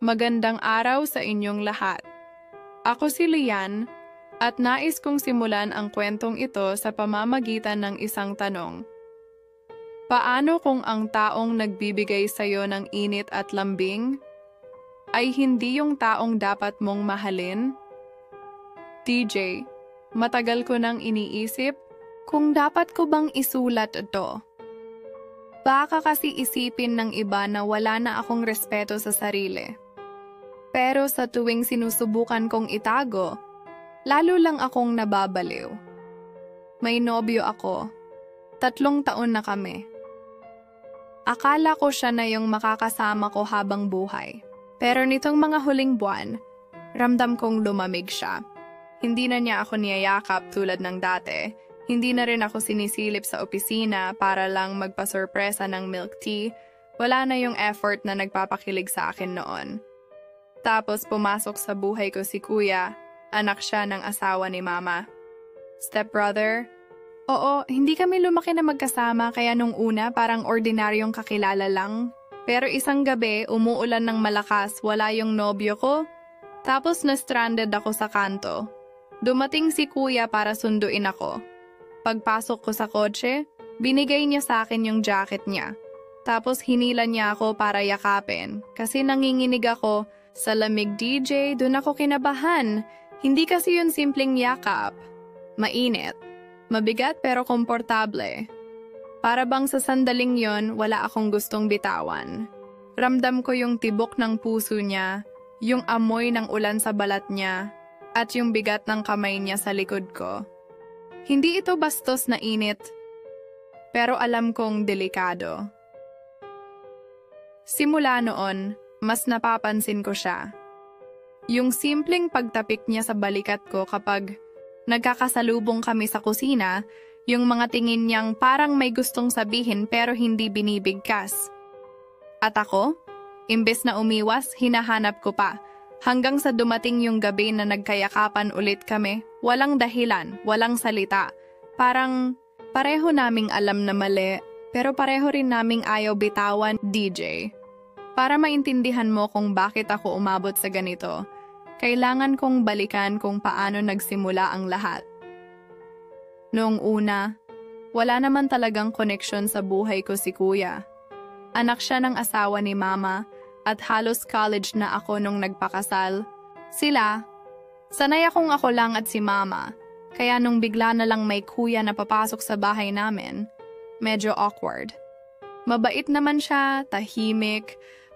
Magandang araw sa inyong lahat. Ako si Lian at nais kong simulan ang kwentong ito sa pamamagitan ng isang tanong. Paano kung ang taong nagbibigay sa iyo ng init at lambing ay hindi yung taong dapat mong mahalin? DJ, matagal ko nang iniisip kung dapat ko bang isulat ito. Baka kasi isipin ng iba na wala na akong respeto sa sarili. Pero sa tuwing sinusubukan kong itago, lalo lang akong nababaliw. May nobyo ako. 3 taon na kami. Akala ko siya na yung makakasama ko habang buhay. Pero nitong mga huling buwan, ramdam kong lumamig siya. Hindi na niya ako niyayakap tulad ng dati. Hindi na rin ako sinisilip sa opisina para lang magpasurpresa ng milk tea. Wala na yung effort na nagpapakilig sa akin noon. Tapos pumasok sa buhay ko si Kuya, anak siya ng asawa ni Mama. Stepbrother? Oo, hindi kami lumaki na magkasama kaya nung una parang ordinaryong kakilala lang. Pero isang gabi, umuulan ng malakas, wala yung nobyo ko. Tapos na-stranded ako sa kanto. Dumating si Kuya para sunduin ako. Pagpasok ko sa kotse, binigay niya sa akin yung jacket niya. Tapos hinila niya ako para yakapin kasi nanginginig ako. Sa lamig DJ, dun ako kinabahan. Hindi kasi yun simpleng yakap. Mainit. Mabigat pero komportable. Para bang sa sandaling yon, wala akong gustong bitawan. Ramdam ko yung tibok ng puso niya, yung amoy ng ulan sa balat niya, at yung bigat ng kamay niya sa likod ko. Hindi ito bastos na init, pero alam kong delikado. Simula noon, mas napapansin ko siya. Yung simpleng pagtapik niya sa balikat ko kapag nagkakasalubong kami sa kusina, yung mga tingin niyang parang may gustong sabihin pero hindi binibigkas. At ako, imbes na umiwas, hinahanap ko pa. Hanggang sa dumating yung gabi na nagkayakapan ulit kami, walang dahilan, walang salita. Parang pareho naming alam na mali, pero pareho rin naming ayaw bitawan, DJ. Para maintindihan mo kung bakit ako umabot sa ganito, kailangan kong balikan kung paano nagsimula ang lahat. Noong una, wala naman talagang koneksyon sa buhay ko si Kuya. Anak siya ng asawa ni Mama at halos college na ako nung nagpakasal. Sila, sanay akong ako lang at si Mama, kaya nung bigla na lang may Kuya na papasok sa bahay namin, medyo awkward. Mabait naman siya, tahimik,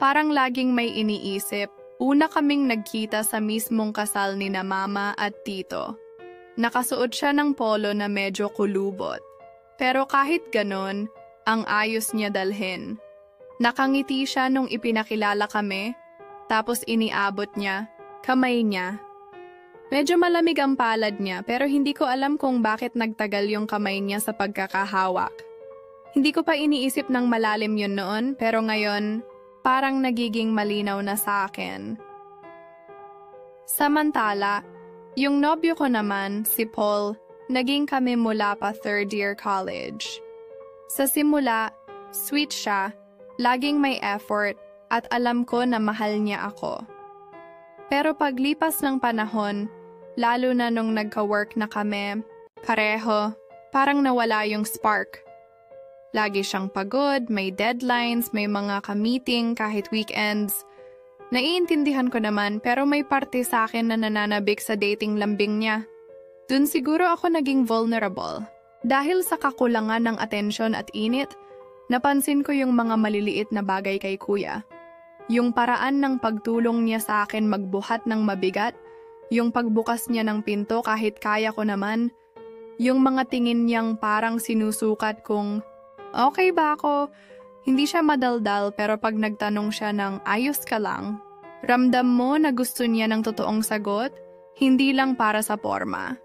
parang laging may iniisip. Una kaming nagkita sa mismong kasal ni na Mama at Tito. Nakasuot siya ng polo na medyo kulubot. Pero kahit ganon, ang ayos niya dalhin. Nakangiti siya nung ipinakilala kami, tapos iniabot niya, kamay niya. Medyo malamig ang palad niya pero hindi ko alam kung bakit nagtagal yung kamay niya sa pagkakahawak. Hindi ko pa iniisip ng malalim yun noon pero ngayon, parang nagiging malinaw na sa akin. Samantala, yung nobyo ko naman, si Paul, naging kami mula pa 3rd year college. Sa simula, sweet siya, laging may effort, at alam ko na mahal niya ako. Pero paglipas ng panahon, lalo na nung nagka-work na kami, pareho, parang nawala yung spark. Lagi siyang pagod, may deadlines, may mga ka-meeting kahit weekends. Naiintindihan ko naman pero may parte sa akin na nananabik sa dating lambing niya. Dun siguro ako naging vulnerable. Dahil sa kakulangan ng atensyon at init, napansin ko yung mga maliliit na bagay kay Kuya. Yung paraan ng pagtulong niya sa akin magbuhat ng mabigat, yung pagbukas niya ng pinto kahit kaya ko naman, yung mga tingin niyang parang sinusukat kung okay ba ako? Hindi siya madaldal pero pag nagtanong siya ng ayos ka lang, ramdam mo na gusto niya ng totoong sagot, hindi lang para sa forma.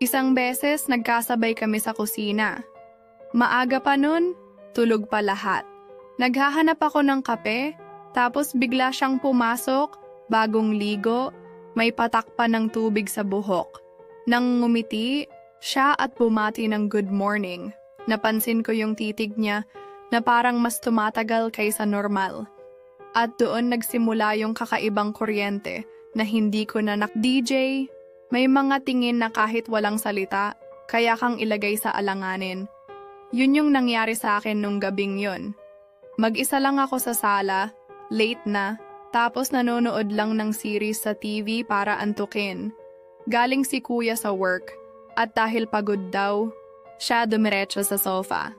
Isang beses nagkasabay kami sa kusina. Maaga pa nun, tulog pa lahat. Naghahanap ako ng kape, tapos bigla siyang pumasok, bagong ligo, may patak pa ng tubig sa buhok. Nang ngumiti, siya at bumati ng good morning. Napansin ko yung titig niya na parang mas tumatagal kaysa normal. At doon nagsimula yung kakaibang kuryente na hindi ko na DJ, may mga tingin na kahit walang salita, kaya kang ilagay sa alanganin. Yun yung nangyari sa akin nung gabing yun. Mag-isa lang ako sa sala, late na, tapos nanonood lang ng series sa TV para antukin. Galing si kuya sa work, at dahil pagod daw, siya dumiretso sa sofa.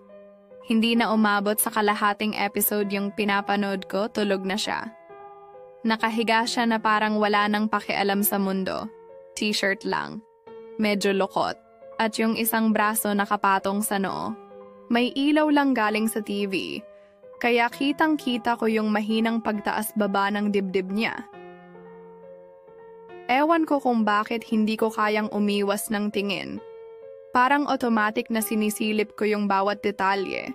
Hindi na umabot sa kalahating episode yung pinapanood ko, tulog na siya. Nakahiga siya na parang wala nang pakialam sa mundo. T-shirt lang. Medyo lukot. At yung isang braso nakapatong sa noo. May ilaw lang galing sa TV. Kaya kitang-kita ko yung mahinang pagtaas-baba ng dibdib niya. Ewan ko kung bakit hindi ko kayang umiwas ng tingin. Parang automatic na sinisilip ko yung bawat detalye.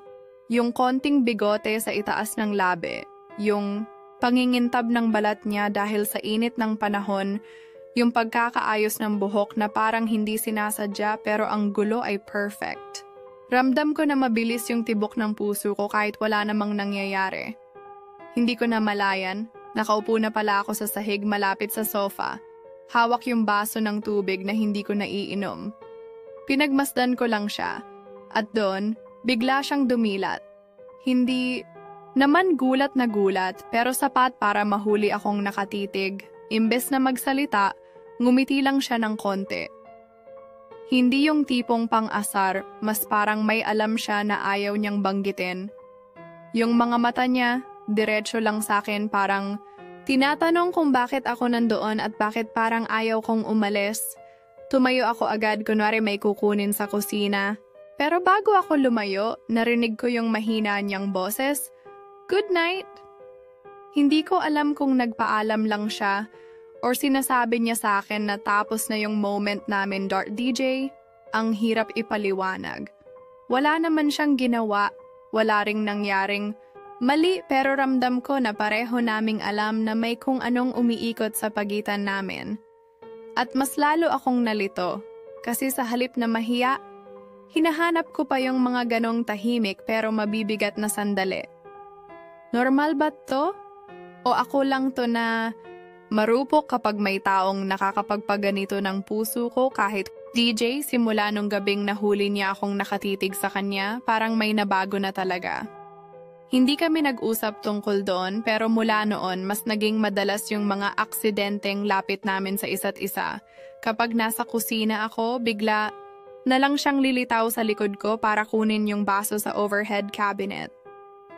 Yung konting bigote sa itaas ng labi, yung pangingintab ng balat niya dahil sa init ng panahon, yung pagkakaayos ng buhok na parang hindi sinasadya pero ang gulo ay perfect. Ramdam ko na mabilis yung tibok ng puso ko kahit wala namang nangyayari. Hindi ko na malayan, nakaupo na pala ako sa sahig malapit sa sofa, hawak yung baso ng tubig na hindi ko naiinom. Pinagmasdan ko lang siya, at doon, bigla siyang dumilat. Hindi naman gulat na gulat pero sapat para mahuli akong nakatitig. Imbes na magsalita, ngumiti lang siya ng konti. Hindi yung tipong pang-asar, mas parang may alam siya na ayaw niyang banggitin. Yung mga mata niya, diretso lang sa akin parang tinatanong kung bakit ako nandoon at bakit parang ayaw kong umalis. Tumayo ako agad kunwari may kukunin sa kusina. Pero bago ako lumayo, narinig ko yung mahina niyang boses, "Good night." Hindi ko alam kung nagpaalam lang siya or sinasabi niya sa akin na tapos na yung moment namin, DJ. Ang hirap ipaliwanag. Wala naman siyang ginawa, wala ring nangyaring mali pero ramdam ko na pareho naming alam na may kung anong umiikot sa pagitan namin. At mas lalo akong nalito kasi sa halip na mahiya, hinahanap ko pa yung mga ganong tahimik pero mabibigat na sandali. Normal ba to? O ako lang to na marupok kapag may taong nakakapagpaganito ng puso ko kahit DJ simula nung gabing nahuli niya akong nakatitig sa kanya, parang may nabago na talaga. Hindi kami nag-usap tungkol doon pero mula noon mas naging madalas yung mga aksidenteng lapit namin sa isa't isa. Kapag nasa kusina ako, bigla na lang siyang lilitaw sa likod ko para kunin yung baso sa overhead cabinet.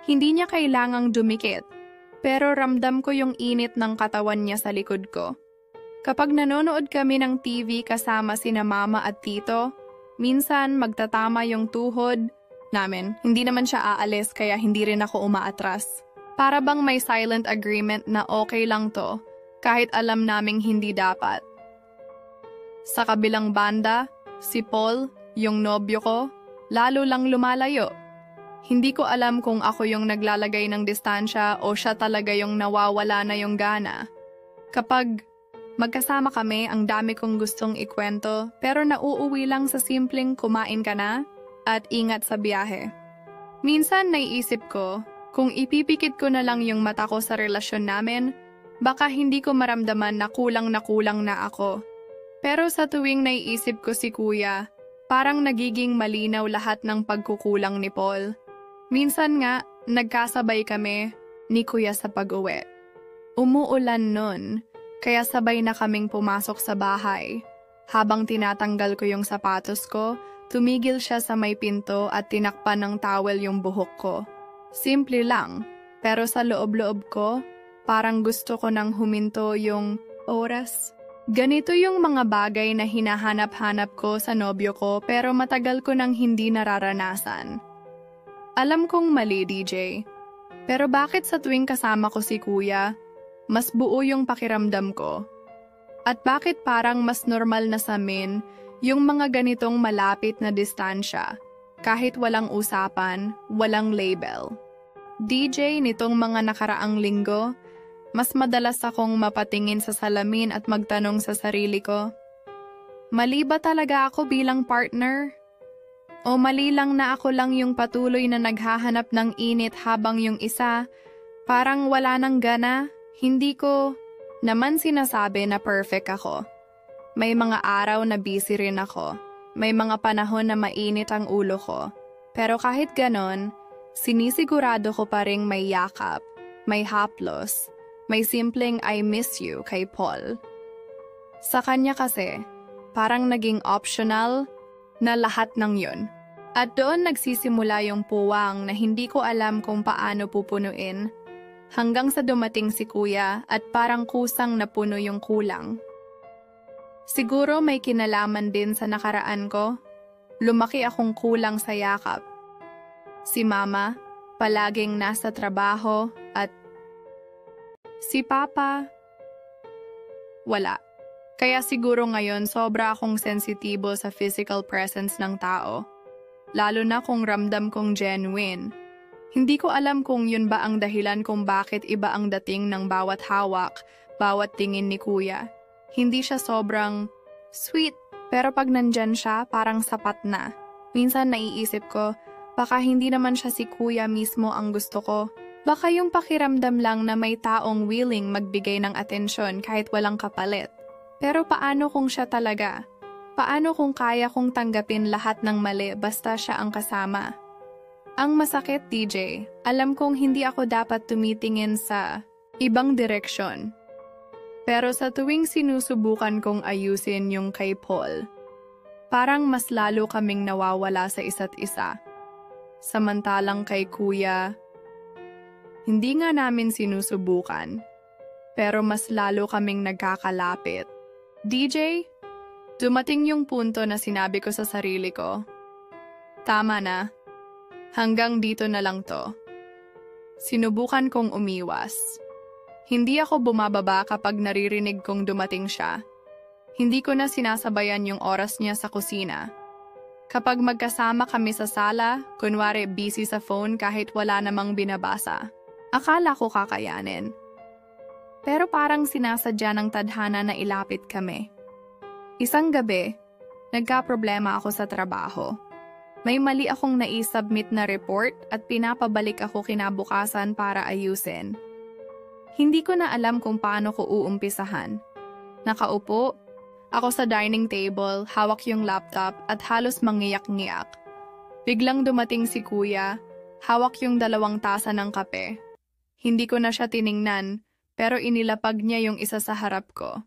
Hindi niya kailangang dumikit, pero ramdam ko yung init ng katawan niya sa likod ko. Kapag nanonood kami ng TV kasama sina mama at tito, minsan magtatama yung tuhod namin. Hindi naman siya aalis kaya hindi rin ako umaatras. Para bang may silent agreement na okay lang to, kahit alam naming hindi dapat. Sa kabilang banda, si Paul, yung nobyo ko, lalo lang lumalayo. Hindi ko alam kung ako yung naglalagay ng distansya o siya talaga yung nawawala na yung gana. Kapag magkasama kami, ang dami kong gustong ikwento pero nauuwi lang sa simpleng kumain ka na at ingat sa biyahe. Minsan naiisip ko, kung ipipikit ko na lang yung mata ko sa relasyon namin, baka hindi ko maramdaman na kulang na ako. Pero sa tuwing naiisip ko si kuya, parang nagiging malinaw lahat ng pagkukulang ni Paul. Minsan nga, nagkasabay kami ni kuya sa pag-uwi. Umuulan nun, kaya sabay na kaming pumasok sa bahay. Habang tinatanggal ko yung sapatos ko, tumigil siya sa may pinto at tinakpan ng towel yung buhok ko. Simple lang, pero sa loob-loob ko, parang gusto ko nang huminto yung oras. Ganito yung mga bagay na hinahanap-hanap ko sa nobyo ko pero matagal ko nang hindi nararanasan. Alam kong mali, DJ. Pero bakit sa tuwing kasama ko si kuya, mas buo yung pakiramdam ko? At bakit parang mas normal na sa amin yung mga ganitong malapit na distansya, kahit walang usapan, walang label? DJ, nitong mga nakaraang linggo, mas madalas akong mapatingin sa salamin at magtanong sa sarili ko, mali ba talaga ako bilang partner? O mali lang na ako lang yung patuloy na naghahanap ng init habang yung isa, Parang wala nang gana, hindi ko naman sinasabi na perfect ako. May mga araw na busy rin ako. May mga panahon na mainit ang ulo ko. Pero kahit ganon, sinisigurado ko pa ring may yakap, may haplos, may simpleng I miss you kay Paul. Sa kanya kasi, parang naging optional na lahat ng yun. At doon nagsisimula yung puwang na hindi ko alam kung paano pupunuin, hanggang sa dumating si kuya at parang kusang napuno yung kulang. Siguro may kinalaman din sa nakaraan ko. Lumaki akong kulang sa yakap. Si mama, palaging nasa trabaho at si papa, wala. Kaya siguro ngayon sobra akong sensitibo sa physical presence ng tao. Lalo na kung ramdam kong genuine. Hindi ko alam kung yun ba ang dahilan kung bakit iba ang dating ng bawat hawak, bawat tingin ni kuya. Hindi siya sobrang sweet, pero pag nandyan siya, parang sapat na. Minsan naiisip ko, baka hindi naman siya si kuya mismo ang gusto ko. Baka yung pakiramdam lang na may taong willing magbigay ng atensyon kahit walang kapalit. Pero paano kung siya talaga? Paano kung kaya kong tanggapin lahat ng mali basta siya ang kasama? Ang masakit, DJ, alam kong hindi ako dapat tumitingin sa ibang direksyon. Pero sa tuwing sinusubukan kong ayusin yung kay Paul, parang mas lalo kaming nawawala sa isa't isa. Samantalang kay kuya, hindi nga namin sinusubukan, pero mas lalo kaming nagkakalapit. DJ, dumating yung punto na sinabi ko sa sarili ko, tama na, hanggang dito na lang to. Sinubukan kong umiwas. Hindi ako bumababa kapag naririnig kong dumating siya. Hindi ko na sinasabayan yung oras niya sa kusina. Kapag magkasama kami sa sala, kunwari busy sa phone kahit wala namang binabasa. Akala ko kakayanin. Pero parang sinasadya ng tadhana na ilapit kami. Isang gabi, nagkaproblema ako sa trabaho. May mali akong naisubmit na report at pinapabalik ako kinabukasan para ayusin. Hindi ko na alam kung paano ko uumpisahan. Nakaupo, ako sa dining table, hawak yung laptop at halos mangiyak-ngiyak. Biglang dumating si kuya, hawak yung 2 tasa ng kape. Hindi ko na siya tiningnan, pero inilapag niya yung isa sa harap ko.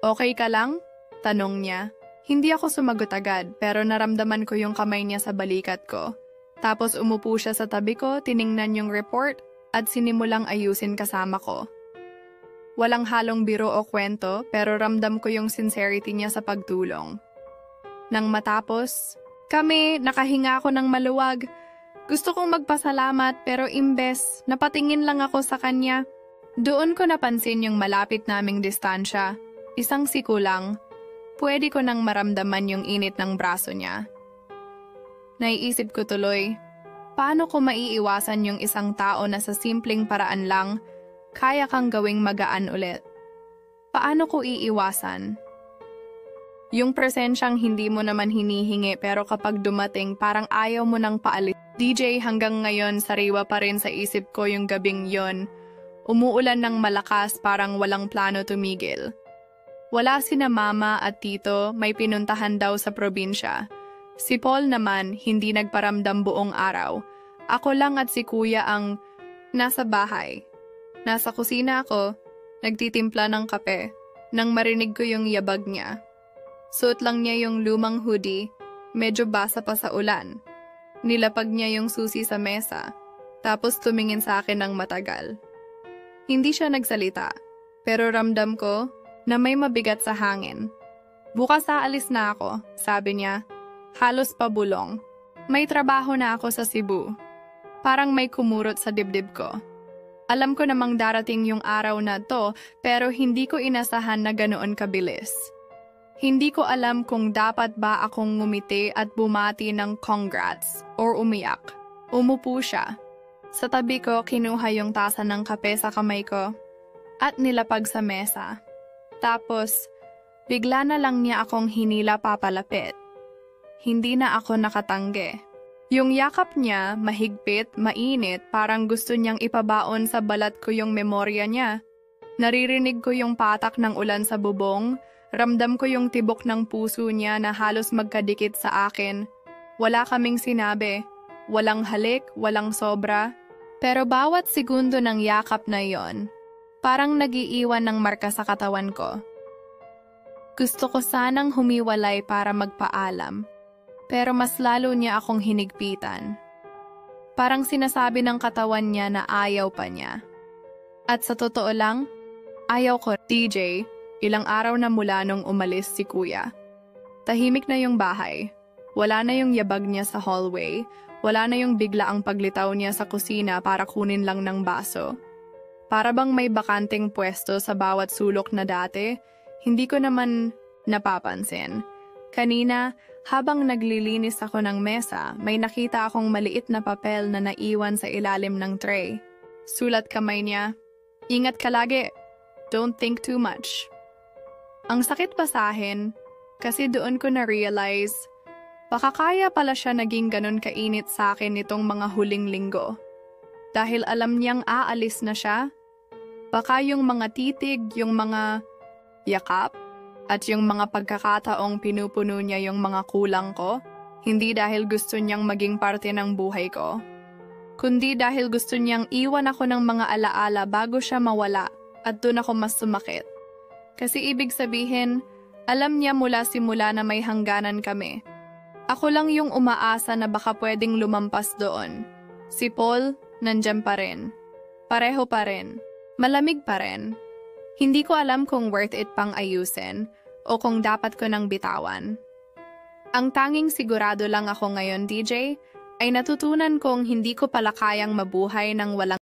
Okay ka lang? Tanong niya. Hindi ako sumagot agad, pero naramdaman ko yung kamay niya sa balikat ko. Tapos umupo siya sa tabi ko, tiningnan yung report, at sinimulang ayusin kasama ko. Walang halong biro o kwento, pero ramdam ko yung sincerity niya sa pagtulong. Nang matapos, nakahinga ako ng maluwag. Gusto kong magpasalamat pero imbes, napatingin lang ako sa kanya. Doon ko napansin yung malapit naming distansya. Isang siku lang. Pwede ko nang maramdaman yung init ng braso niya. Naiisip ko tuloy, paano ko maiiwasan yung isang tao na sa simpleng paraan lang, kaya kang gawing magaan ulit? Paano ko iiwasan? Yung presensyang hindi mo naman hinihingi pero kapag dumating parang ayaw mo nang paalis. DJ, hanggang ngayon sariwa pa rin sa isip ko yung gabing yon. Umuulan ng malakas, parang walang plano tumigil. Wala sina mama at tito, may pinuntahan daw sa probinsya. Si Paul naman, hindi nagparamdam buong araw. Ako lang at si kuya ang nasa bahay. Nasa kusina ako, nagtitimpla ng kape, nang marinig ko yung yabag niya. Suot lang niya yung lumang hoodie, medyo basa pa sa ulan. Nilapag niya yung susi sa mesa, tapos tumingin sa akin ng matagal. Hindi siya nagsalita, pero ramdam ko na may mabigat sa hangin. Bukas aalis na ako, sabi niya. Halos pabulong. May trabaho na ako sa Cebu. Parang may kumurot sa dibdib ko. Alam ko namang darating yung araw na to, pero hindi ko inasahan na ganoon kabilis. Hindi ko alam kung dapat ba akong ngumiti at bumati ng congrats or umiyak. Umupo siya. Sa tabi ko, kinuha yung tasa ng kape sa kamay ko at nilapag sa mesa. Tapos, bigla na lang niya akong hinila papalapit. Hindi na ako nakatanggi. Yung yakap niya, mahigpit, mainit, parang gusto niyang ipabaon sa balat ko yung memorya niya. Naririnig ko yung patak ng ulan sa bubong, ramdam ko yung tibok ng puso niya na halos magkadikit sa akin. Wala kaming sinabi, walang halik, walang sobra. Pero bawat segundo ng yakap na yon, parang nagiiwan ng marka sa katawan ko. Gusto ko sanang humiwalay para magpaalam. Pero mas lalo niya akong hinigpitan. Parang sinasabi ng katawan niya na ayaw pa niya. At sa totoo lang, ayaw ko. TJ, ilang araw na mula nung umalis si kuya. Tahimik na yung bahay. Wala na yung yabag niya sa hallway. Wala na yung bigla ang paglitaw niya sa kusina para kunin lang ng baso. Para bang may bakanting pwesto sa bawat sulok na dati, hindi ko naman napapansin. Kanina, habang naglilinis ako ng mesa, may nakita akong maliit na papel na naiwan sa ilalim ng tray. Sulat kamay niya, "Ingat ka lagi. Don't think too much." Ang sakit basahin, kasi doon ko na-realize, baka kaya pala siya naging ganun kainit sa akin nitong mga huling linggo. Dahil alam niyang aalis na siya, baka yung mga titig, yung mga yakap, at yung mga pagkakataong pinupuno niya yung mga kulang ko, hindi dahil gusto niyang maging parte ng buhay ko, kundi dahil gusto niyang iwan ako ng mga alaala bago siya mawala at doon ako mas sumakit. Kasi ibig sabihin, alam niya mula simula na may hangganan kami. Ako lang yung umaasa na baka pwedeng lumampas doon. Si Paul, nandyan pa rin. Pareho pa rin. Malamig pa rin. Hindi ko alam kung worth it pang ayusin o kung dapat ko nang bitawan. Ang tanging sigurado lang ako ngayon, DJ, ay natutunan kong hindi ko pala kayang mabuhay ng walang